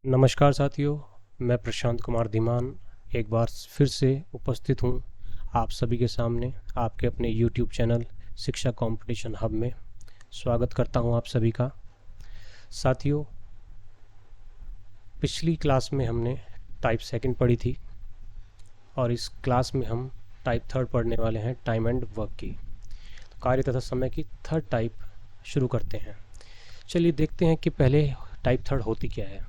नमस्कार साथियों, मैं प्रशांत कुमार धीमान एक बार फिर से उपस्थित हूँ आप सभी के सामने आपके अपने YouTube चैनल शिक्षा कंपटीशन हब में। स्वागत करता हूँ आप सभी का। साथियों, पिछली क्लास में हमने टाइप सेकंड पढ़ी थी और इस क्लास में हम टाइप थर्ड पढ़ने वाले हैं, टाइम एंड वर्क की। तो कार्य तथा समय की थर्ड टाइप शुरू करते हैं। चलिए देखते हैं कि पहले टाइप थर्ड होती क्या है।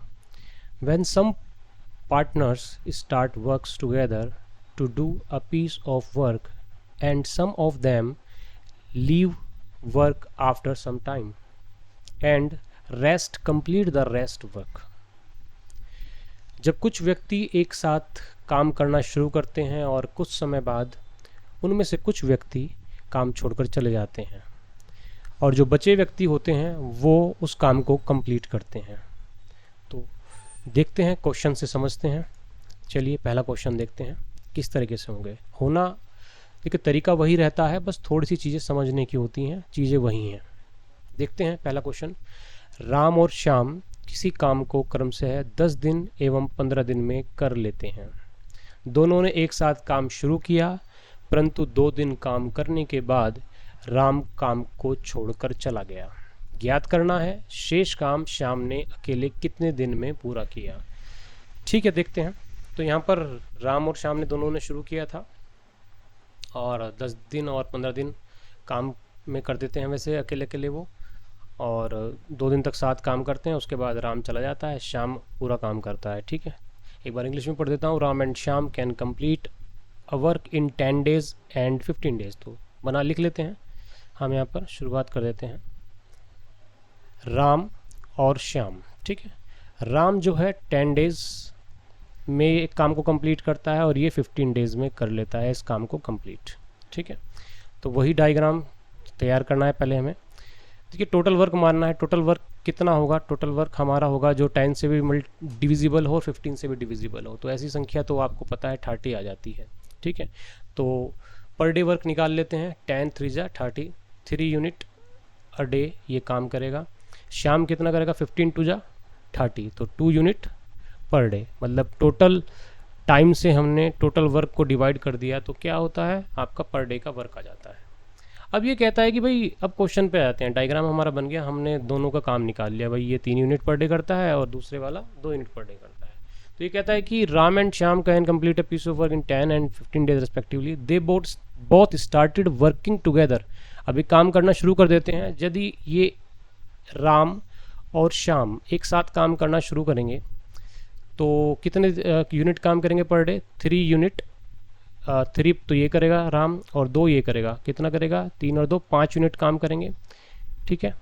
When some partners start works together to do a piece of work and some of them leave work after some time and rest complete the rest work। जब कुछ व्यक्ति एक साथ काम करना शुरू करते हैं और कुछ समय बाद उनमें से कुछ व्यक्ति काम छोड़कर चले जाते हैं और जो बचे व्यक्ति होते हैं वो उस काम को कंप्लीट करते हैं। तो देखते हैं, क्वेश्चन से समझते हैं। चलिए पहला क्वेश्चन देखते हैं किस तरीके से होंगे। होना देखिए तरीका वही रहता है, बस थोड़ी सी चीज़ें समझने की होती हैं, चीज़ें वही हैं। देखते हैं पहला क्वेश्चन। राम और श्याम किसी काम को क्रमशः 10 दिन एवं 15 दिन में कर लेते हैं। दोनों ने एक साथ काम शुरू किया, परंतु 2 दिन काम करने के बाद राम काम को छोड़कर चला गया। ज्ञात करना है शेष काम श्याम ने अकेले कितने दिन में पूरा किया। ठीक है, देखते हैं। तो यहाँ पर राम और श्याम ने दोनों ने शुरू किया था और 10 दिन और 15 दिन काम में कर देते हैं वैसे अकेले अकेले वो, और 2 दिन तक साथ काम करते हैं। उसके बाद राम चला जाता है, श्याम पूरा काम करता है। ठीक है, एक बार इंग्लिश में पढ़ देता हूँ। Ram and Shyam can complete a work in 10 days and 15 days। तो बना लिख लेते हैं हम, यहाँ पर शुरुआत कर देते हैं। राम और श्याम, ठीक है। राम जो है 10 days में एक काम को कंप्लीट करता है और ये 15 days में कर लेता है इस काम को कंप्लीट। ठीक है, तो वही डायग्राम तैयार करना है पहले हमें। देखिए टोटल वर्क मानना है। टोटल वर्क कितना होगा? टोटल वर्क हमारा होगा जो 10 से भी डिविजिबल हो, 15 से भी डिविजिबल हो। तो ऐसी संख्या तो आपको पता है 30 आ जाती है। ठीक है, तो पर डे वर्क निकाल लेते हैं। 10 3 जा 30, 3 यूनिट अ डे ये काम करेगा। श्याम कितना करेगा? 15 2 जा 30, तो 2 यूनिट पर डे। मतलब टोटल टाइम से हमने टोटल वर्क को डिवाइड कर दिया तो क्या होता है? आपका पर डे का वर्क आ जाता है। अब ये कहता है कि भाई, अब क्वेश्चन पे आते हैं। डायग्राम हमारा बन गया, हमने दोनों का काम निकाल लिया। भाई ये 3 यूनिट पर डे करता है और दूसरे वाला 2 यूनिट पर डे करता है। तो ये कहता है कि Ram and Shyam can complete a piece of work in 10 and 15 days respectively. They both started working together. अभी काम करना शुरू कर देते हैं। यदि ये राम और श्याम एक साथ काम करना शुरू करेंगे तो कितने यूनिट काम करेंगे पर डे? 3 यूनिट। 3 तो ये करेगा राम और 2 ये करेगा। कितना करेगा? 3 और 2 5 यूनिट काम करेंगे। ठीक है,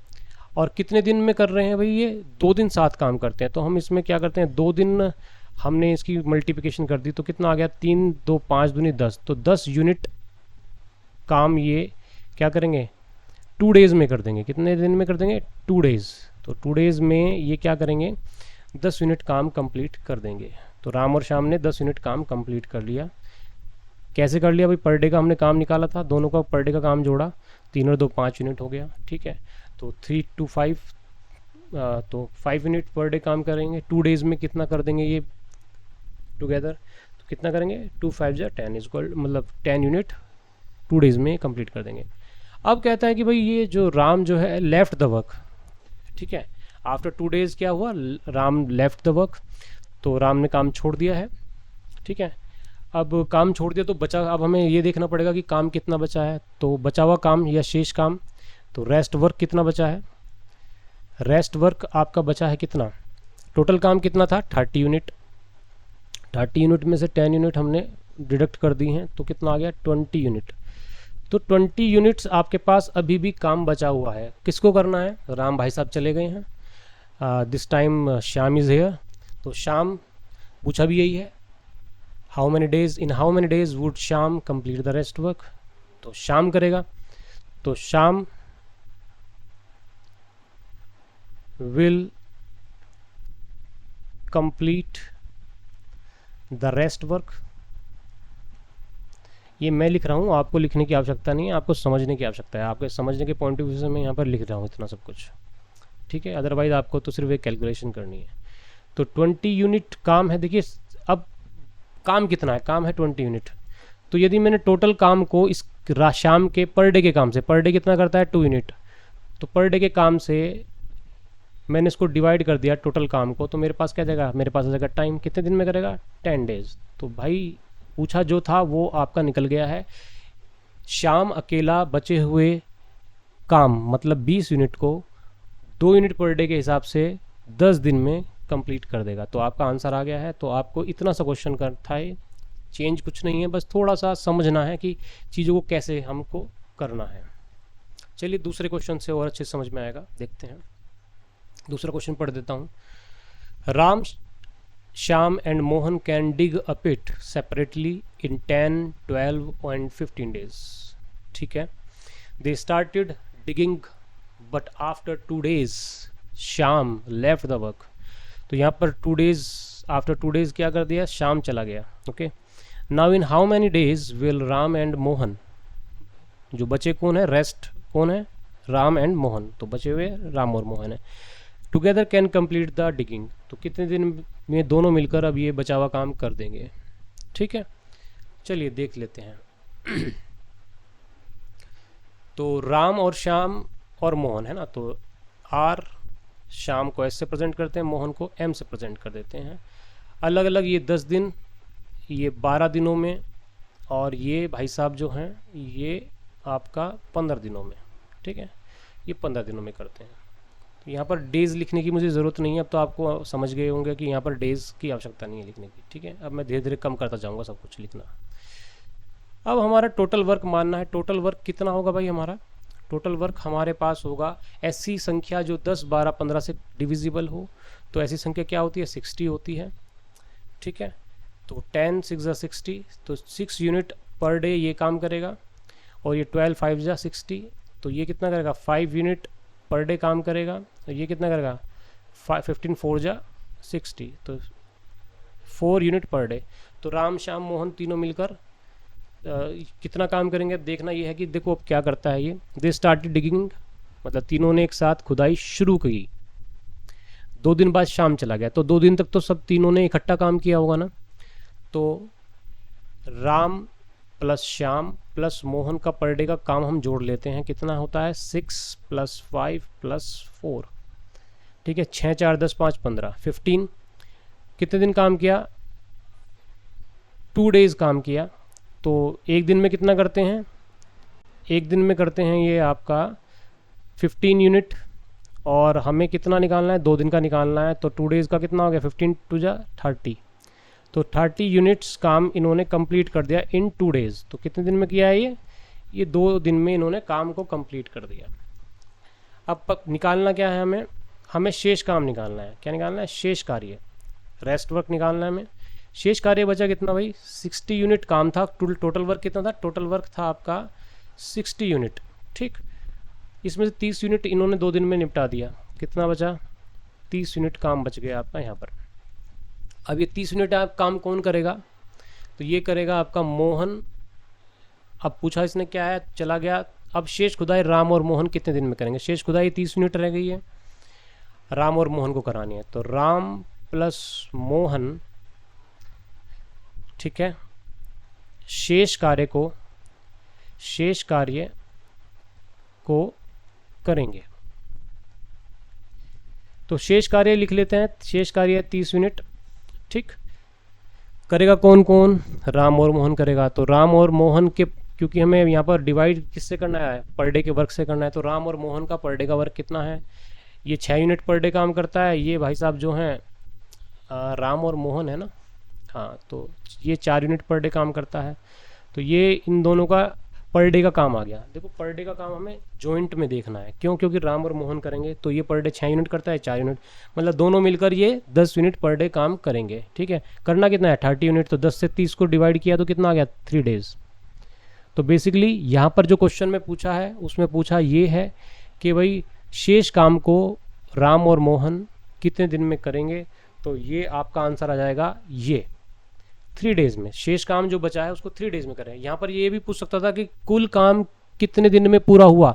और कितने दिन में कर रहे हैं भाई? ये 2 दिन साथ काम करते हैं। तो हम इसमें क्या करते हैं, 2 दिन हमने इसकी मल्टीप्लिकेशन कर दी तो कितना आ गया? 3 2 5 दूनी 10, तो 10 यूनिट काम ये क्या करेंगे? 2 days में कर देंगे। कितने दिन में कर देंगे? 2 days। तो 2 days में ये क्या करेंगे? 10 यूनिट काम कंप्लीट कर देंगे। तो राम और श्याम ने 10 यूनिट काम कंप्लीट कर लिया। कैसे कर लिया भाई? पर डे का हमने काम निकाला था, दोनों का पर डे का काम जोड़ा, 3 और 2 5 यूनिट हो गया। ठीक है, तो 3 2 5, तो 5 यूनिट पर डे काम करेंगे। 2 days में कितना कर देंगे ये टुगेदर? तो कितना करेंगे? 2 5 जा 10 इक्वल, मतलब 10 यूनिट 2 days में कंप्लीट कर देंगे। अब कहता है कि भाई ये जो राम जो है लेफ्ट द वर्क। ठीक है, आफ्टर 2 days क्या हुआ? राम लेफ्ट द वर्क, तो राम ने काम छोड़ दिया है। ठीक है, अब काम छोड़ दिया तो बचा, अब हमें ये देखना पड़ेगा कि काम कितना बचा है। तो बचा हुआ काम या शेष काम, तो रेस्ट वर्क कितना बचा है? रेस्ट वर्क आपका बचा है कितना? टोटल काम कितना था? 30 यूनिट। 30 यूनिट में से 10 यूनिट हमने डिडक्ट कर दी हैं तो कितना आ गया? 20 यूनिट। तो 20 यूनिट्स आपके पास अभी भी काम बचा हुआ है। किसको करना है? राम भाई साहब चले गए हैं। This time Shyam is here. तो श्याम पूछा भी यही है, how many days, in how many days would Shyam complete the rest work. तो श्याम करेगा, तो Shyam will complete the rest work. ये मैं लिख रहा हूँ, आपको लिखने की आवश्यकता नहीं है, आपको समझने की आवश्यकता है। आपके समझने के पॉइंट ऑफ व्यू से मैं यहाँ पर लिख रहा हूँ इतना सब कुछ। ठीक है, अदरवाइज आपको तो सिर्फ एक कैलकुलेशन करनी है। तो 20 यूनिट काम है। देखिए अब काम कितना है, काम है 20 यूनिट। तो यदि मैंने टोटल काम को इस शाम के पर डे के काम से, पर डे कितना करता है 2 यूनिट, तो पर डे के काम से मैंने इसको डिवाइड कर दिया टोटल काम को, तो मेरे पास क्या जाएगा, मेरे पास आ जाएगा टाइम, कितने दिन में करेगा 10 डेज। तो भाई पूछा जो था वो आपका निकल गया है। शाम अकेला बचे हुए काम मतलब 20 यूनिट को 2 यूनिट पर डे के हिसाब से 10 दिन में कंप्लीट कर देगा। तो आपका आंसर आ गया है। तो आपको इतना सा क्वेश्चन का था, ये चेंज कुछ नहीं है, बस थोड़ा सा समझना है कि चीज़ों को कैसे हमको करना है। चलिए दूसरे क्वेश्चन से और अच्छे समझ में आएगा, देखते हैं। दूसरा क्वेश्चन पढ़ देता हूँ। Ram, Shyam and Mohan can dig a pit separately in 10, 12 and 15 डेज। ठीक है, they started digging but after 2 days Shyam left the work. तो यहाँ पर 2 days, आफ्टर 2 days क्या कर दिया, श्याम चला गया। Okay, now in how many days will Ram and Mohan, जो बचे कौन है, रेस्ट कौन है, राम एंड मोहन, तो बचे हुए राम और मोहन है। Together can complete the digging, तो कितने दिन में दोनों मिलकर अब ये बचा हुआ काम कर देंगे। ठीक है, चलिए देख लेते हैं। तो राम और श्याम और मोहन है ना, तो आर, शाम को एस से प्रेजेंट करते हैं, मोहन को एम से प्रेजेंट कर देते हैं। अलग अलग ये 10 दिन, ये 12 दिनों में, और ये भाई साहब जो हैं ये आपका 15 दिनों में। ठीक है, ये 15 दिनों में करते हैं। तो यहाँ पर डेज़ लिखने की मुझे ज़रूरत नहीं है, अब तो आपको समझ गए होंगे कि यहाँ पर डेज़ की आवश्यकता नहीं है लिखने की। ठीक है, अब मैं धीरे धीरे कम करता जाऊँगा सब कुछ लिखना। अब हमारा टोटल वर्क मानना है। टोटल वर्क कितना होगा भाई, हमारा टोटल वर्क हमारे पास होगा ऐसी संख्या जो 10, 12, 15 से डिविजिबल हो। तो ऐसी संख्या क्या होती है, 60 होती है। ठीक है, तो 10 6 60, तो 6 यूनिट पर डे ये काम करेगा। और ये 12 5 60, तो ये कितना करेगा, 5 यूनिट पर डे काम करेगा। तो ये कितना करेगा, 15 4 60, तो 4 यूनिट पर डे। तो राम, श्याम, मोहन तीनों मिलकर कितना काम करेंगे, देखना ये है कि देखो अब क्या करता है ये। दे स्टार्टेड डिगिंग, मतलब तीनों ने एक साथ खुदाई शुरू की। 2 दिन बाद शाम चला गया, तो 2 दिन तक तो सब तीनों ने इकट्ठा काम किया होगा ना। तो राम प्लस श्याम प्लस मोहन का पर डे का काम हम जोड़ लेते हैं, कितना होता है 6 + 5 + 4। ठीक है, 6 4 10 5 15 15। कितने दिन काम किया, 2 days काम किया। तो एक दिन में कितना करते हैं, एक दिन में करते हैं ये आपका 15 यूनिट, और हमें कितना निकालना है, 2 दिन का निकालना है। तो 2 days का कितना हो गया, 15 2 30, तो 30 यूनिट्स काम इन्होंने कंप्लीट कर दिया इन 2 days। तो कितने दिन में किया है ये 2 दिन में इन्होंने काम को कंप्लीट कर दिया। अब निकालना क्या है, हमें शेष काम निकालना है। क्या निकालना है, शेष कार्य, रेस्ट वर्क निकालना है हमें। शेष कार्य बचा कितना भाई, 60 यूनिट काम था। टोटल वर्क कितना था, टोटल वर्क था आपका 60 यूनिट। ठीक, इसमें से 30 यूनिट इन्होंने 2 दिन में निपटा दिया। कितना बचा, 30 यूनिट काम बच गया आपका यहाँ पर। अब ये 30 यूनिट आप काम कौन करेगा, तो ये करेगा आपका मोहन। अब पूछा इसने क्या है, चला गया। अब शेष खुदाई राम और मोहन कितने दिन में करेंगे, शेष खुदाई 30 यूनिट रह गई है, राम और मोहन को करानी है। तो राम प्लस मोहन, ठीक है, शेष कार्य को करेंगे। तो शेष कार्य लिख लेते हैं, शेष कार्य 30 यूनिट। ठीक, करेगा कौन कौन, राम और मोहन करेगा। तो राम और मोहन के, क्योंकि हमें यहाँ पर डिवाइड किससे करना है, पर डे के वर्क से करना है। तो राम और मोहन का पर डे का वर्क कितना है, ये 6 यूनिट पर डे काम करता है। ये भाई साहब जो हैं राम और मोहन है ना, हाँ, तो ये 4 यूनिट पर डे काम करता है। तो ये इन दोनों का पर डे का काम आ गया। देखो पर डे का काम हमें जॉइंट में देखना है, क्यों, क्योंकि राम और मोहन करेंगे। तो ये पर डे 6 यूनिट करता है, 4 यूनिट, मतलब दोनों मिलकर ये 10 यूनिट पर डे काम करेंगे। ठीक है, करना कितना है, 30 यूनिट। तो 10 से 30 को डिवाइड किया तो कितना आ गया, 3 days। तो बेसिकली यहाँ पर जो क्वेश्चन में पूछा है उसमें पूछा ये है कि भाई शेष काम को राम और मोहन कितने दिन में करेंगे। तो ये आपका आंसर आ जाएगा ये 3 days में। शेष काम जो बचा है उसको 3 days में करें। यहाँ पर ये भी पूछ सकता था कि कुल काम कितने दिन में पूरा हुआ,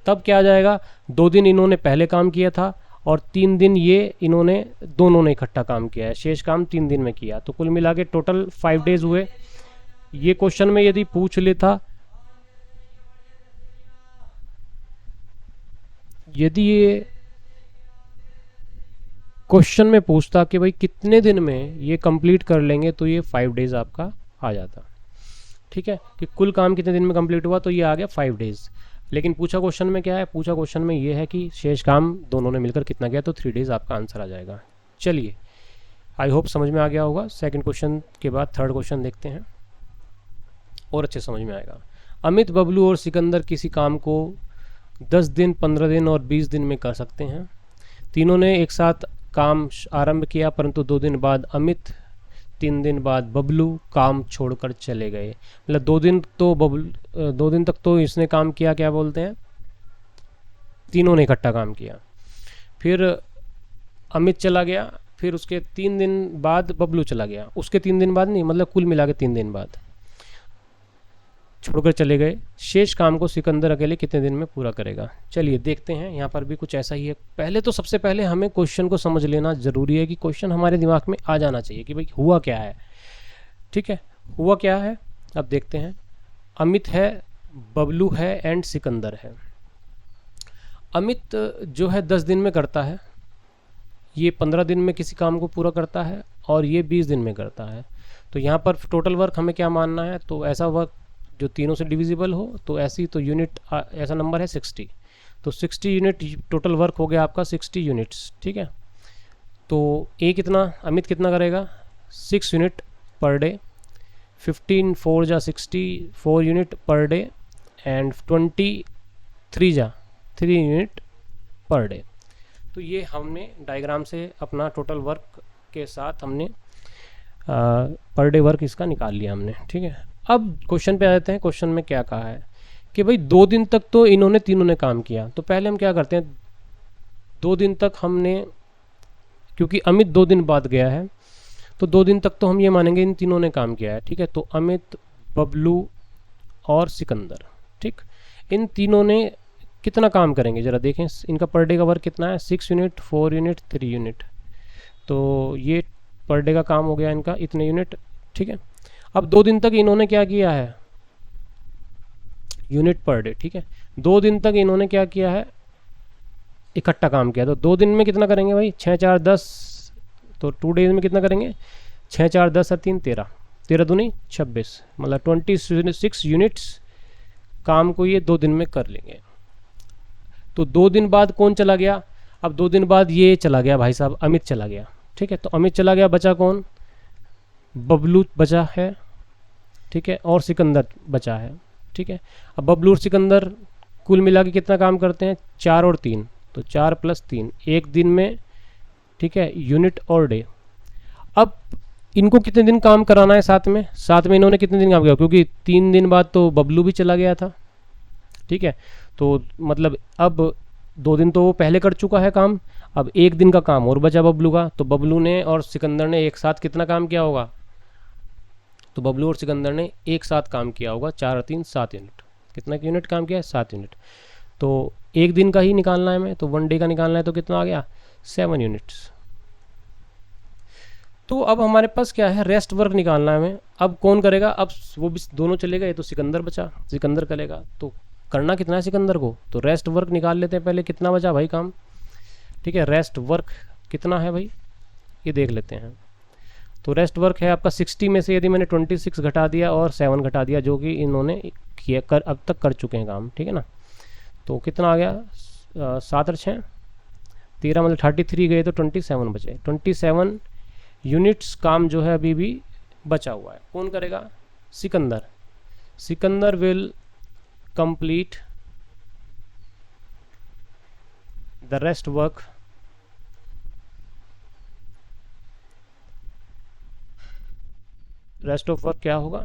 तब क्या आ जाएगा, 2 दिन इन्होंने पहले काम किया था और 3 दिन ये इन्होंने दोनों ने इकट्ठा काम किया है, शेष काम 3 दिन में किया, तो कुल मिला के टोटल 5 डेज हुए। ये क्वेश्चन में यदि पूछ लेता, यदि ये क्वेश्चन में पूछता कि भाई कितने दिन में ये कंप्लीट कर लेंगे, तो ये 5 डेज आपका आ जाता। ठीक है, कि कुल काम कितने दिन में कंप्लीट हुआ, तो ये आ गया 5 डेज। लेकिन पूछा क्वेश्चन में क्या है, पूछा क्वेश्चन में ये है कि शेष काम दोनों ने मिलकर कितना गया, तो 3 डेज आपका आंसर आ जाएगा। चलिए, आई होप समझ में आ गया होगा। सेकंड क्वेश्चन के बाद थर्ड क्वेश्चन देखते हैं और अच्छे समझ में आएगा। अमित, बबलू और सिकंदर किसी काम को 10 दिन, 15 दिन और 20 दिन में कर सकते हैं। तीनों ने एक साथ काम आरंभ किया, परंतु 2 दिन बाद अमित, 3 दिन बाद बबलू काम छोड़कर चले गए। मतलब 2 दिन तो 2 दिन तक तो इसने काम किया, क्या बोलते हैं, तीनों ने इकट्ठा काम किया। फिर अमित चला गया, फिर उसके 3 दिन बाद बबलू चला गया, उसके 3 दिन बाद नहीं, मतलब कुल मिला के 3 दिन बाद छोड़कर चले गए। शेष काम को सिकंदर अकेले कितने दिन में पूरा करेगा। चलिए देखते हैं, यहाँ पर भी कुछ ऐसा ही है। पहले तो सबसे पहले हमें क्वेश्चन को समझ लेना जरूरी है कि क्वेश्चन हमारे दिमाग में आ जाना चाहिए कि भाई हुआ क्या है। ठीक है, हुआ क्या है, अब देखते हैं। अमित है, बबलू है एंड सिकंदर है। अमित जो है 10 दिन में करता है, ये 15 दिन में किसी काम को पूरा करता है, और ये 20 दिन में करता है। तो यहाँ पर टोटल वर्क हमें क्या मानना है, तो ऐसा वर्क जो तीनों से डिविजिबल हो, तो ऐसी तो यूनिट ऐसा नंबर है 60, तो 60 यूनिट टोटल वर्क हो गया आपका 60 यूनिट्स। ठीक है, तो ए कितना, अमित कितना करेगा, 6 यूनिट पर डे, 15 4 जा 60, 4 यूनिट पर डे, एंड 23 जा 3 यूनिट पर डे। तो ये हमने डायग्राम से अपना टोटल वर्क के साथ हमने पर डे वर्क इसका निकाल लिया हमने। ठीक है, अब क्वेश्चन पे आ जाते हैं। क्वेश्चन में क्या कहा है कि भाई 2 दिन तक तो इन्होंने तीनों ने काम किया, तो पहले हम क्या करते हैं, 2 दिन तक हमने, क्योंकि अमित 2 दिन बाद गया है, तो 2 दिन तक तो हम ये मानेंगे इन तीनों ने काम किया है। ठीक है, तो अमित, बबलू और सिकंदर, ठीक, इन तीनों ने कितना काम करेंगे जरा देखें। इनका पर डे का वर्क कितना है, 6 यूनिट, 4 यूनिट, 3 यूनिट, तो ये पर डे का काम हो गया इनका इतने यूनिट। ठीक है, अब 2 दिन तक इन्होंने क्या किया है, यूनिट पर डे। ठीक है, 2 दिन तक इन्होंने क्या किया है, इकट्ठा काम किया, तो 2 दिन में कितना करेंगे भाई, 6 4 10, तो 2 डेज में कितना करेंगे, 6 4 10 और 3 13, 13 दूनी 26, मतलब 26 यूनिट्स काम को ये 2 दिन में कर लेंगे। तो 2 दिन बाद कौन चला गया, अब 2 दिन बाद ये चला गया भाई साहब, अमित चला गया। ठीक है, तो अमित चला गया, बचा कौन, बबलू बचा है। ठीक है, और सिकंदर बचा है। ठीक है, अब बबलू और सिकंदर कुल मिला के कितना काम करते हैं, 4 और 3, तो 4 + 3 एक दिन में। ठीक है, यूनिट और डे। अब इनको कितने दिन काम कराना है साथ में, साथ में इन्होंने कितने दिन काम किया, क्योंकि 3 दिन बाद तो बबलू भी चला गया था। ठीक है, तो मतलब अब 2 दिन तो वो पहले कर चुका है काम, अब 1 दिन का काम और बचा बबलू का, तो बबलू ने और सिकंदर ने एक साथ कितना काम किया होगा, तो बबलू और सिकंदर ने एक साथ काम किया होगा 4 और 3 7 यूनिट। कितना यूनिट काम किया है, 7 यूनिट। तो 1 दिन का ही निकालना है हमें, तो 1 डे का निकालना है, तो कितना आ गया, 7 यूनिट्स। तो अब हमारे पास क्या है, रेस्ट वर्क निकालना है हमें। अब कौन करेगा, अब वो भी दोनों चले गए, तो सिकंदर बचा, सिकंदर करेगा। तो करना कितना है सिकंदर को, तो रेस्ट वर्क निकाल लेते हैं पहले, कितना बचा भाई काम। ठीक है, रेस्ट वर्क कितना है भाई, ये देख लेते हैं। तो रेस्ट वर्क है आपका 60 में से यदि मैंने 26 घटा दिया और 7 घटा दिया, जो कि इन्होंने किया अब तक कर चुके हैं काम। ठीक है ना, तो कितना आ गया, 7 और 6 13, मतलब 33 गए, तो 27 बचे। 27 यूनिट्स काम जो है अभी भी बचा हुआ है। कौन करेगा, Sikandar. Sikandar will complete the rest work rest of work क्या होगा,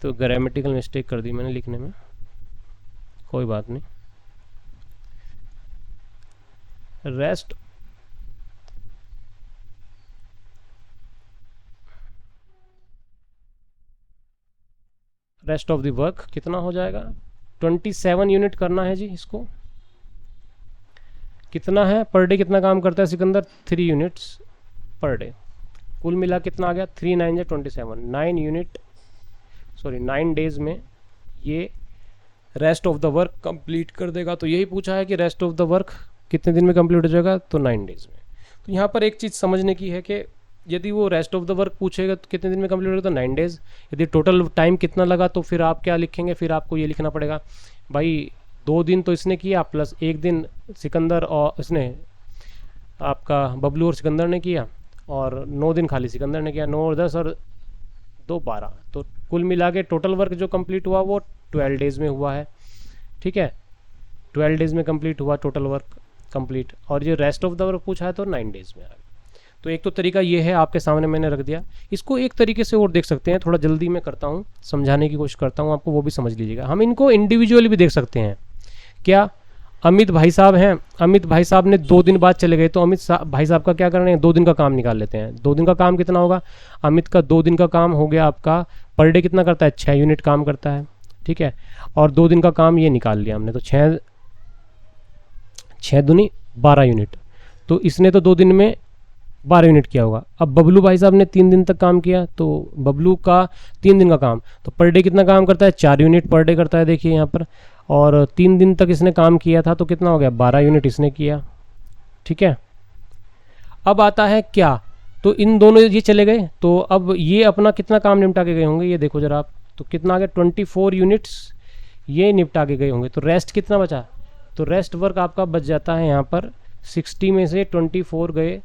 तो ग्रामेटिकल मिस्टेक कर दी मैंने लिखने में, कोई बात नहीं। रेस्ट ऑफ द वर्क कितना हो जाएगा, 27 यूनिट करना है जी इसको। कितना है पर डे, कितना काम करता है सिकंदर, 3 यूनिट्स पर डे। कुल मिला कितना आ गया, 3 9 27, 9 यूनिट, सॉरी 9 डेज में ये rest of the work complete कर देगा। तो यही पूछा है कि रेस्ट ऑफ द वर्क कितने दिन में कंप्लीट हो जाएगा, तो 9 डेज में। तो यहाँ पर एक चीज़ समझने की है कि यदि वो रेस्ट ऑफ द वर्क पूछेगा तो कितने दिन में कंप्लीट होगा, तो 9 डेज। यदि टोटल टाइम कितना लगा तो फिर आप क्या लिखेंगे, फिर आपको ये लिखना पड़ेगा भाई 2 दिन तो इसने किया प्लस 1 दिन सिकंदर और इसने आपका बबलू और सिकंदर ने किया, और 9 दिन खाली सिकंदर ने किया, 9 और 10 और 2 12। तो कुल मिला के टोटल वर्क जो कंप्लीट हुआ वो 12 डेज़ में हुआ है। ठीक है, 12 डेज़ में कंप्लीट हुआ टोटल वर्क कंप्लीट, और ये रेस्ट ऑफ द वर्क पूछा है तो 9 डेज़ में आया। तो एक तो तरीका ये है, आपके सामने मैंने रख दिया। इसको एक तरीके से और देख सकते हैं, थोड़ा जल्दी मैं करता हूँ, समझाने की कोशिश करता हूँ आपको, वो भी समझ लीजिएगा। हम इनको इंडिविजुअली भी देख सकते हैं। क्या, अमित भाई साहब हैं, अमित भाई साहब ने 2 दिन बाद चले गए, तो अमित भाई साहब का क्या कर रहे हैं, 2 दिन का काम निकाल लेते हैं। 2 दिन का काम कितना होगा, अमित का 2 दिन का काम हो गया आपका पर डे कितना करता है, 6 यूनिट काम करता है। ठीक है, और 2 दिन का काम ये निकाल लिया हमने, तो 6 दूनी 12 यूनिट। तो इसने तो 2 दिन में 12 यूनिट किया होगा। अब बबलू भाई साहब ने 3 दिन तक काम किया, तो बबलू का 3 दिन का काम, तो पर डे कितना काम करता है, 4 यूनिट पर डे करता है, देखिए यहाँ पर। और 3 दिन तक इसने काम किया था तो कितना हो गया, 12 यूनिट इसने किया। ठीक है, अब आता है क्या, तो इन दोनों ये चले गए, तो अब ये अपना कितना काम निपटा के गए होंगे, ये देखो जरा आप, तो कितना आ गया, 24 यूनिट्स ये निपटा के गए होंगे। तो रेस्ट कितना बचा, तो रेस्ट वर्क आपका बच जाता है यहाँ पर 60 में से 24 गए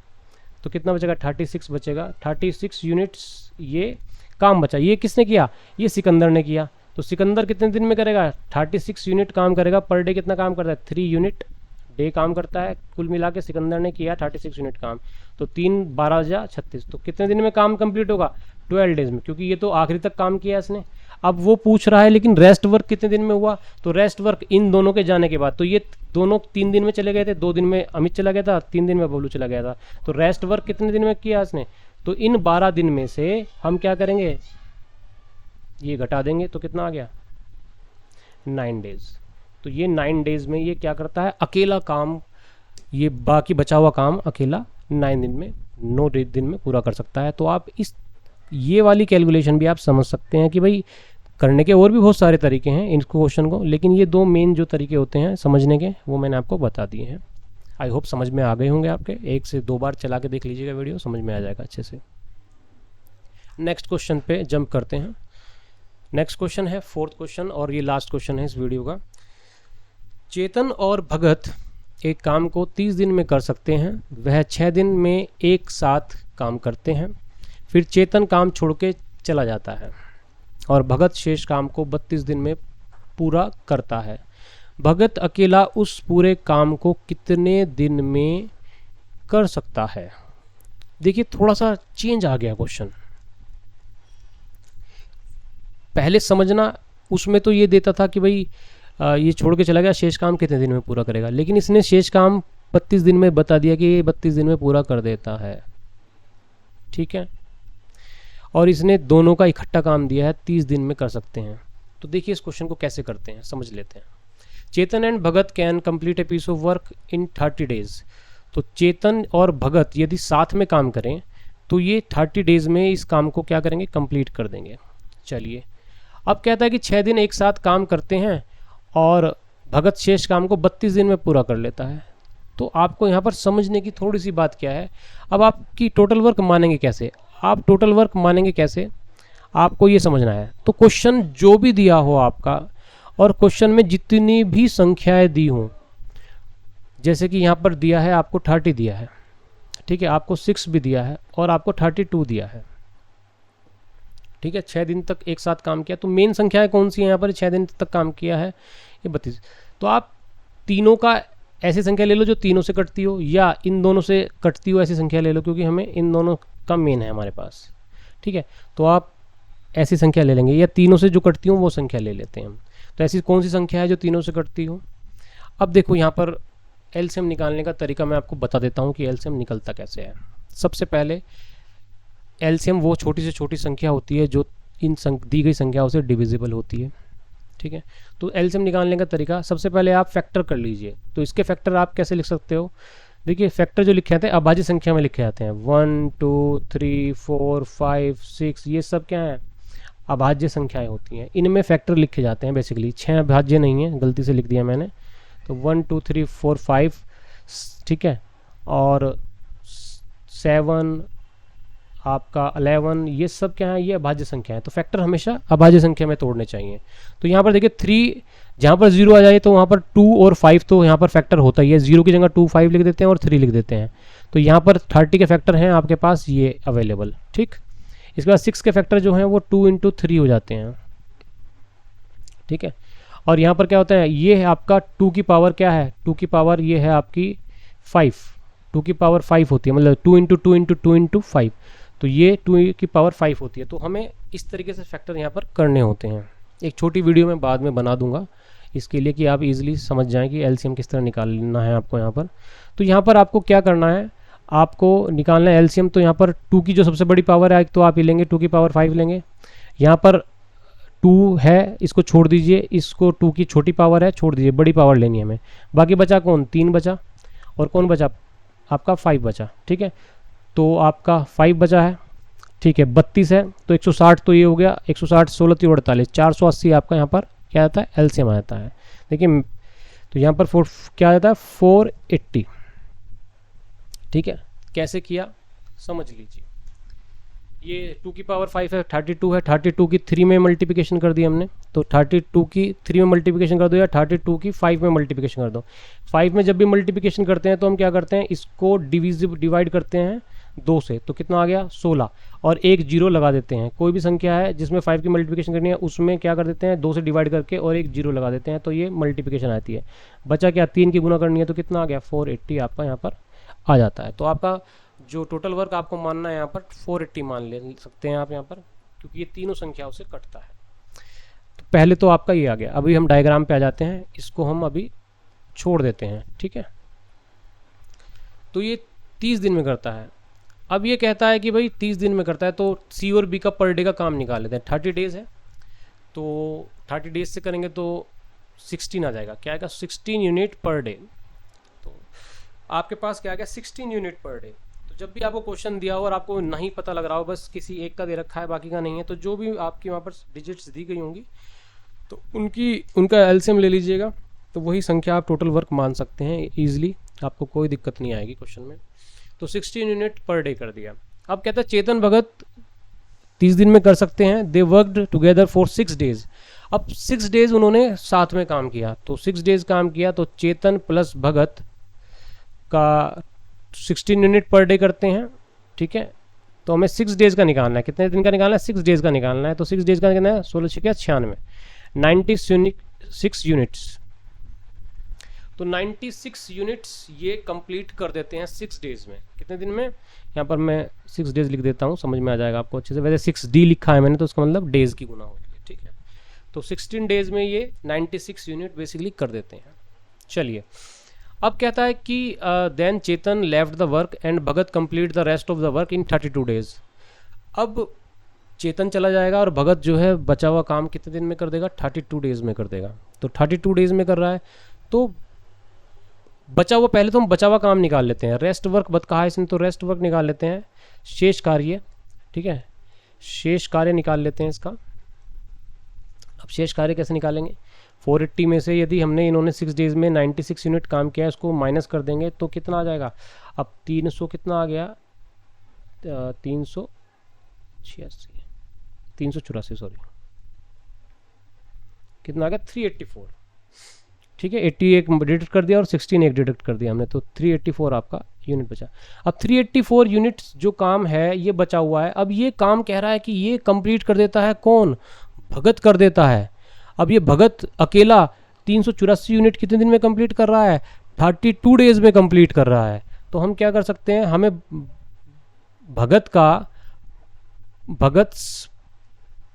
तो कितना बचेगा, 36 बचेगा। 36 यूनिट्स ये काम बचा। ये किसने किया, ये सिकंदर ने किया। तो सिकंदर कितने दिन में करेगा, 36 यूनिट काम करेगा। पर डे कितना काम करता है, 3 यूनिट डे काम करता है। कुल मिला के सिकंदर ने किया 36 यूनिट काम, तो 3 12 जा 36, तो कितने दिन में काम कंप्लीट होगा, 12 डेज में, क्योंकि ये तो आखिरी तक काम किया इसने। अब वो पूछ रहा है लेकिन रेस्ट वर्क कितने दिन में हुआ, तो रेस्ट वर्क इन दोनों के जाने के बाद, तो ये दोनों 3 दिन में चले गए थे, 2 दिन में अमित चला गया था, 3 दिन में बबलू चला गया था। तो रेस्ट वर्क कितने दिन में किया इसने, तो इन 12 दिन में से हम क्या करेंगे, ये घटा देंगे, तो कितना आ गया, 9 डेज। तो ये 9 डेज में ये क्या करता है, अकेला काम, ये बाकी बचा हुआ काम अकेला 9 दिन में 9 दिन में पूरा कर सकता है। तो आप इस ये वाली कैलकुलेशन भी आप समझ सकते हैं कि भाई करने के और भी बहुत सारे तरीके हैं इस क्वेश्चन को, लेकिन ये 2 मेन जो तरीके होते हैं समझने के वो मैंने आपको बता दिए हैं। आई होप समझ में आ गए होंगे आपके, 1 से 2 बार चला के देख लीजिएगा वीडियो, समझ में आ जाएगा अच्छे से। नेक्स्ट क्वेश्चन पे जंप करते हैं। नेक्स्ट क्वेश्चन है 4th क्वेश्चन, और ये लास्ट क्वेश्चन है इस वीडियो का। चेतन और भगत एक काम को 30 दिन में कर सकते हैं, वह 6 दिन में एक साथ काम करते हैं। फिर चेतन काम छोड़ के चला जाता है और भगत शेष काम को 32 दिन में पूरा करता है। भगत अकेला उस पूरे काम को कितने दिन में कर सकता है। देखिए थोड़ा सा चेंज आ गया क्वेश्चन। पहले समझना, उसमें तो ये देता था कि भाई ये छोड़ के चला गया, शेष काम कितने दिन में पूरा करेगा, लेकिन इसने शेष काम 32 दिन में बता दिया कि ये 32 दिन में पूरा कर देता है। ठीक है, और इसने दोनों का इकट्ठा काम दिया है 30 दिन में कर सकते हैं। तो देखिए इस क्वेश्चन को कैसे करते हैं, समझ लेते हैं। Chetan and Bhagat can complete a piece of work in 30 days. तो चेतन और भगत यदि साथ में काम करें तो ये 30 डेज में इस काम को क्या करेंगे, कंप्लीट कर देंगे। चलिए, अब कहता है कि 6 दिन एक साथ काम करते हैं और भगत शेष काम को 32 दिन में पूरा कर लेता है। तो आपको यहाँ पर समझने की थोड़ी सी बात क्या है, अब आपकी टोटल वर्क मानेंगे कैसे, आप टोटल वर्क मानेंगे कैसे, आपको ये समझना है। तो क्वेश्चन जो भी दिया हो आपका, और क्वेश्चन में जितनी भी संख्याएं दी हों, जैसे कि यहाँ पर दिया है आपको 30 दिया है, ठीक है, आपको 6 भी दिया है और आपको 32 दिया है। ठीक है, 6 दिन तक एक साथ काम किया, तो मेन संख्याएं कौन सी है यहाँ पर, 6 दिन तक काम किया है ये 32। तो आप तीनों का ऐसी संख्या ले लो जो तीनों से कटती हो, या इन दोनों से कटती हो ऐसी संख्या ले लो, क्योंकि हमें इन दोनों का मेन है हमारे पास। ठीक है, तो आप ऐसी संख्या ले लेंगे, या तीनों से जो कटती हो वो संख्या ले लेते हैं हम। तो ऐसी कौन सी संख्या है जो तीनों से कटती हो। अब देखो यहाँ पर एलसीएम निकालने का तरीका मैं आपको बता देता हूँ कि एलसीएम निकलता कैसे है। सबसे पहले एलसीएम वो छोटी से छोटी संख्या होती है जो इन दी गई संख्याओं से डिविजिबल होती है। ठीक है। तो एलसीएम निकालने का तरीका, सबसे पहले आप फैक्टर कर लीजिए। तो इसके फैक्टर आप कैसे लिख सकते हो, देखिए फैक्टर जो लिखे जाते हैं अभाज्य संख्या में लिखे जाते हैं, 1 2 3 4 5 6, ये सब क्या है, अभाज्य संख्याएं होती हैं, इनमें फैक्टर लिखे जाते हैं बेसिकली। 6 अभाज्य नहीं है, गलती से लिख दिया मैंने, तो 1 2 3 4 5, ठीक है, और 7 आपका 11, ये सब क्या है, ये अभाज्य संख्या है। तो फैक्टर हमेशा अभाज्य संख्या में तोड़ने चाहिए। तो यहाँ पर देखिए 3, जहाँ पर 0 आ जाए तो वहाँ पर 2 और 5 तो यहाँ पर फैक्टर होता ही है, 0 की जगह 2 5 लिख देते हैं और 3 लिख देते हैं। तो यहाँ पर 30 के फैक्टर हैं आपके पास ये अवेलेबल, ठीक। इसके बाद 6 के फैक्टर जो हैं वो 2 × 3 हो जाते हैं, ठीक है। और यहाँ पर क्या होता है, ये है आपका 2 की पावर क्या है, 2 की पावर ये है आपकी 5, 2 की पावर 5 होती है, मतलब 2 × 2 × 2 × 5, तो ये 2 की पावर 5 होती है। तो हमें इस तरीके से फैक्टर यहाँ पर करने होते हैं। एक छोटी वीडियो मैं बाद में बना दूंगा इसके लिए कि आप इजीली समझ जाएं कि एलसीएम किस तरह निकालना है आपको यहाँ पर। तो यहाँ पर आपको क्या करना है, आपको निकालना है एलसीएम। तो यहाँ पर 2 की जो सबसे बड़ी पावर है तो आप ये लेंगे, 2 की पावर 5 लेंगे। यहाँ पर 2 है, इसको छोड़ दीजिए, इसको 2 की छोटी पावर है छोड़ दीजिए, बड़ी पावर लेनी है हमें। बाकी बचा कौन, 3 बचा, और कौन बचा आपका 5 बचा, ठीक है। तो आपका 5 बचा है, ठीक है, 32 है, तो 160 तो ये हो गया, 160 16 3 48, 480 आपका यहाँ पर क्या आता है, एलसीएम आ जाता है। देखिए तो यहाँ पर क्या आ जाता है, 480, ठीक है। कैसे किया समझ लीजिए, ये 2 की पावर 5 है, 32 है, 32 की 3 में मल्टीप्लिकेशन कर दी हमने, तो 32 की 3 में मल्टीप्लिकेशन कर दो या 32 की 5 में मल्टीप्लिकेशन कर दो। 5 में जब भी मल्टीप्लिकेशन करते हैं तो हम क्या करते हैं, इसको डिवाइड करते हैं 2 से, तो कितना आ गया 16, और एक 0 लगा देते हैं। कोई भी संख्या है जिसमें 5 की मल्टीप्लिकेशन करनी है उसमें क्या कर देते हैं, 2 से डिवाइड करके और एक 0 लगा देते हैं, तो ये मल्टीप्लिकेशन आती है। बचा क्या, 3 की गुना करनी है, तो कितना आ गया 480 आपका यहाँ पर आ जाता है। तो आपका जो टोटल वर्क आपको मानना है यहाँ पर 480 मान ले सकते हैं आप यहाँ पर, क्योंकि ये तीनों संख्याओं से कटता है। तो पहले तो आपका ये आ गया। अभी हम डायग्राम पे आ जाते हैं, इसको हम अभी छोड़ देते हैं, ठीक है। तो ये 30 दिन में करता है। अब ये कहता है कि भाई 30 दिन में करता है, तो सी और बी का पर डे का काम निकाल लेते हैं। 30 डेज है, तो 30 डेज से करेंगे तो 16 आ जाएगा, क्या आएगा 16 यूनिट पर डे। तो आपके पास क्या आ गया 16 यूनिट पर डे। तो जब भी आपको क्वेश्चन दिया हो और आपको नहीं पता लग रहा हो, बस किसी एक का दे रखा है बाकी का नहीं है, तो जो भी आपकी वहाँ पर डिजिट्स दी गई होंगी तो उनका एलसीएम ले लीजिएगा, तो वही संख्या आप टोटल वर्क मान सकते हैं ईजिली, आपको कोई दिक्कत नहीं आएगी क्वेश्चन में। तो 16 यूनिट पर डे कर दिया। अब कहता है चेतन भगत 30 दिन में कर सकते हैं। They worked together for 6 days. अब 6 डेज उन्होंने साथ में काम किया, तो 6 डेज काम किया, तो चेतन प्लस भगत का 16 यूनिट पर डे करते हैं, ठीक है। तो हमें 6 डेज का निकालना है, कितने दिन का निकालना है, 6 डेज का निकालना है। तो 6 डेज का कितना है, 16 6 96, 96 यूनिट्स। तो 96 यूनिट्स ये कंप्लीट कर देते हैं 6 डेज में। कितने दिन में, यहाँ पर मैं 6 डेज लिख देता हूँ, समझ में आ जाएगा आपको अच्छे से। वैसे 6D लिखा है मैंने, तो उसका मतलब डेज की गुना होगी, ठीक है। तो 16 डेज में ये 96 यूनिट बेसिकली कर देते हैं। चलिए अब कहता है कि then Chetan left the work and Bhagat complete the rest of the work in 32 days. अब चेतन चला जाएगा और भगत जो है बचा हुआ काम कितने दिन में कर देगा, 32 डेज में कर देगा। तो 32 डेज में कर रहा है, तो बचा हुआ, पहले तो हम बचा हुआ काम निकाल लेते हैं। रेस्ट वर्क कहा है इसने, तो रेस्ट वर्क निकाल लेते हैं, शेष कार्य, ठीक है, शेष कार्य निकाल लेते हैं इसका। अब शेष कार्य कैसे निकालेंगे, 480 में से यदि हमने इन्होंने 6 डेज में 96 यूनिट काम किया है, उसको माइनस कर देंगे तो कितना आ जाएगा। अब 300 कितना आ गया, 384 सॉरी, कितना आ गया 384, ठीक है। 80 एक डिडक्ट कर दिया और 16 एक डिडक्ट कर दिया हमने, तो 384 आपका यूनिट बचा। अब 384 यूनिट्स जो काम है ये बचा हुआ है। अब ये काम कह रहा है कि ये कंप्लीट कर देता है कौन, भगत कर देता है। अब ये भगत अकेला 384 यूनिट कितने दिन में कंप्लीट कर रहा है, 32 डेज में कंप्लीट कर रहा है। तो हम क्या कर सकते हैं, हमें भगत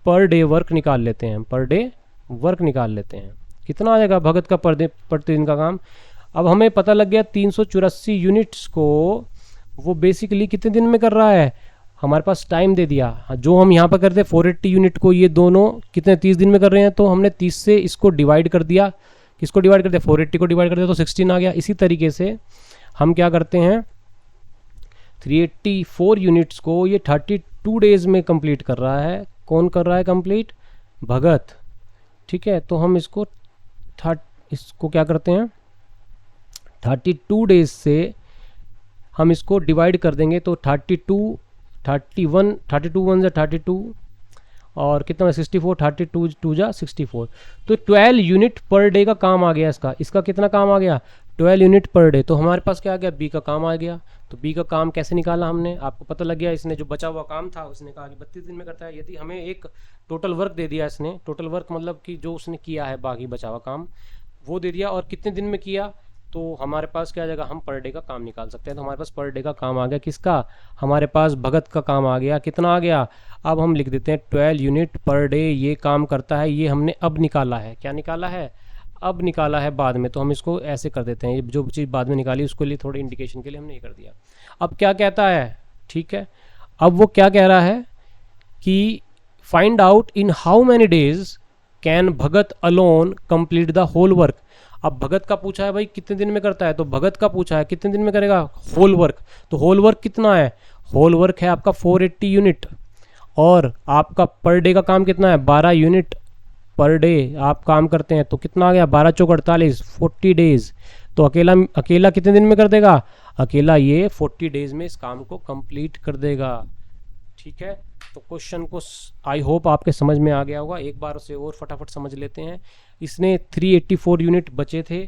पर डे वर्क निकाल लेते हैं, पर डे वर्क निकाल लेते हैं। कितना आ जाएगा भगत का प्रतिदिन का काम। अब हमें पता लग गया 384 यूनिट्स को वो बेसिकली कितने दिन में कर रहा है, हमारे पास टाइम दे दिया। जो हम यहाँ पर करते हैं 480 यूनिट को, ये दोनों कितने 30 दिन में कर रहे हैं, तो हमने 30 से इसको डिवाइड कर दिया। किसको डिवाइड कर दिया? 480 को डिवाइड कर दिया तो 16 आ गया। इसी तरीके से हम क्या करते हैं, 384 यूनिट्स को ये 32 डेज में कंप्लीट कर रहा है। कौन कर रहा है कंप्लीट? भगत। ठीक है, तो हम इसको क्या करते हैं, 32 डेज से हम इसको डिवाइड कर देंगे तो 32 वन जा 32 और कितना 64, 32 टू जा 64, तो 12 यूनिट पर डे का काम आ गया इसका कितना काम आ गया? 12 यूनिट पर डे। तो हमारे पास क्या आ गया? बी का काम आ गया। तो बी का काम कैसे निकाला हमने? आपको पता लग गया, इसने जो बचा हुआ काम था उसने कहा कि 32 दिन में करता है। यदि हमें एक टोटल वर्क दे दिया इसने, टोटल वर्क मतलब कि जो उसने किया है बाकी बचा हुआ काम वो दे दिया और कितने दिन में किया, तो हमारे पास क्या आ जाएगा, हम पर डे का काम निकाल सकते हैं। तो हमारे पास पर डे का काम आ गया किसका? हमारे पास भगत का काम आ गया। कितना आ गया? अब हम लिख देते हैं 12 यूनिट पर डे ये काम करता है। ये हमने अब निकाला है। क्या निकाला है? अब निकाला है बाद में, तो हम इसको ऐसे कर देते हैं। ये जो चीज़ बाद में निकाली उसके लिए थोड़ी इंडिकेशन के लिए हमने ये कर दिया। अब क्या कहता है? ठीक है, अब वो क्या कह रहा है कि find out in how many days can Bhagat alone complete the whole work. अब भगत का पूछा है भाई कितने दिन में करता है, तो भगत का पूछा है कितने दिन में करेगा? Whole work. तो होल वर्क कितना है? होल वर्क है आपका 480 यूनिट और आपका पर डे का काम कितना है? 12 यूनिट पर डे आप काम करते हैं। तो कितना आ गया? 12 चौक 48, 40 डेज। तो अकेला कितने दिन में कर देगा? अकेला ये 40 डेज में इस काम को कंप्लीट कर देगा। ठीक है, तो क्वेश्चन को आई होप आपके समझ में आ गया होगा। एक बार उसे और फटाफट समझ लेते हैं। इसने 384 यूनिट बचे थे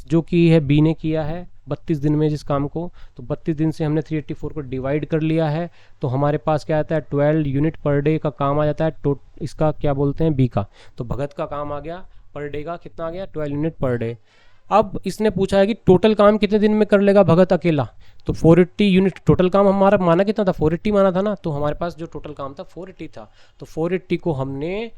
जो कि है बी ने किया है 32 दिन में जिस काम को, तो 32 दिन से हमने 384 को डिवाइड कर लिया है। तो हमारे पास क्या आता है? 12 यूनिट पर डे का काम आ जाता है। इसका क्या बोलते हैं? बी का। तो भगत का काम आ गया पर डे का, कितना आ गया? 12 यूनिट पर डे। अब इसने पूछा है कि टोटल काम कितने दिन में कर लेगा भगत अकेला, तो 480 यूनिट टोटल काम हमारा माना कितना था? 480 माना था ना। तो हमारे पास जो टोटल काम था 480 था। तो 480 को हमने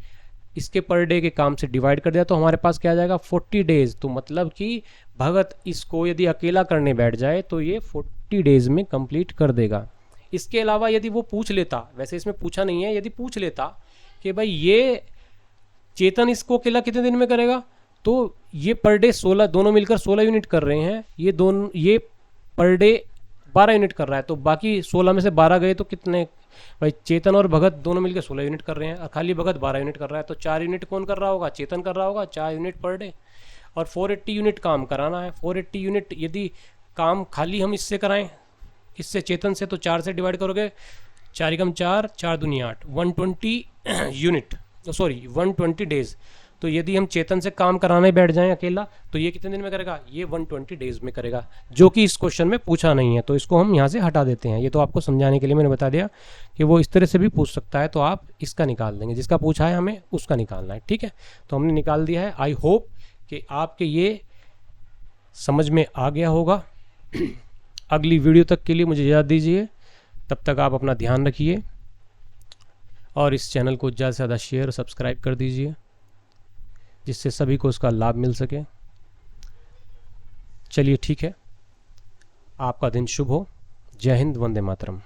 इसके पर डे के काम से डिवाइड कर दिया, तो हमारे पास क्या आ जाएगा? 40 डेज। तो मतलब कि भगत इसको यदि अकेला करने बैठ जाए तो ये 40 डेज में कंप्लीट कर देगा। इसके अलावा यदि वो पूछ लेता, वैसे इसमें पूछा नहीं है, यदि पूछ लेता कि भाई ये चेतन इसको अकेला कितने दिन में करेगा, तो ये पर डे 16, दोनों मिलकर 16 यूनिट कर रहे हैं। ये पर डे 12 यूनिट कर रहा है, तो बाकी 16 में से 12 गए तो कितने? भाई चेतन और भगत दोनों मिलकर 16 यूनिट कर रहे हैं और खाली भगत 12 यूनिट कर रहा है। तो 4 यूनिट कौन कर रहा होगा? चेतन कर रहा होगा, 4 यूनिट पर डे। और 480 यूनिट काम कराना है। 480 यूनिट यदि काम खाली हम इससे कराएं, इससे चेतन से, तो 4 से डिवाइड करोगे, 4 एकम 4, 4 दूनी 8, 120 यूनिट, सॉरी 120 डेज। तो यदि हम चेतन से काम कराने बैठ जाएं अकेला, तो ये कितने दिन में करेगा? ये 120 डेज में करेगा, जो कि इस क्वेश्चन में पूछा नहीं है। तो इसको हम यहाँ से हटा देते हैं। ये तो आपको समझाने के लिए मैंने बता दिया कि वो इस तरह से भी पूछ सकता है, तो आप इसका निकाल देंगे, जिसका पूछा है हमें उसका निकालना है। ठीक है, तो हमने निकाल दिया है। आई होप कि आपके ये समझ में आ गया होगा। अगली वीडियो तक के लिए मुझे इजाज़त दीजिए। तब तक आप अपना ध्यान रखिए और इस चैनल को ज़्यादा से ज़्यादा शेयर और सब्सक्राइब कर दीजिए, जिससे सभी को उसका लाभ मिल सके। चलिए ठीक है, आपका दिन शुभ हो। जय हिंद, वंदे मातरम।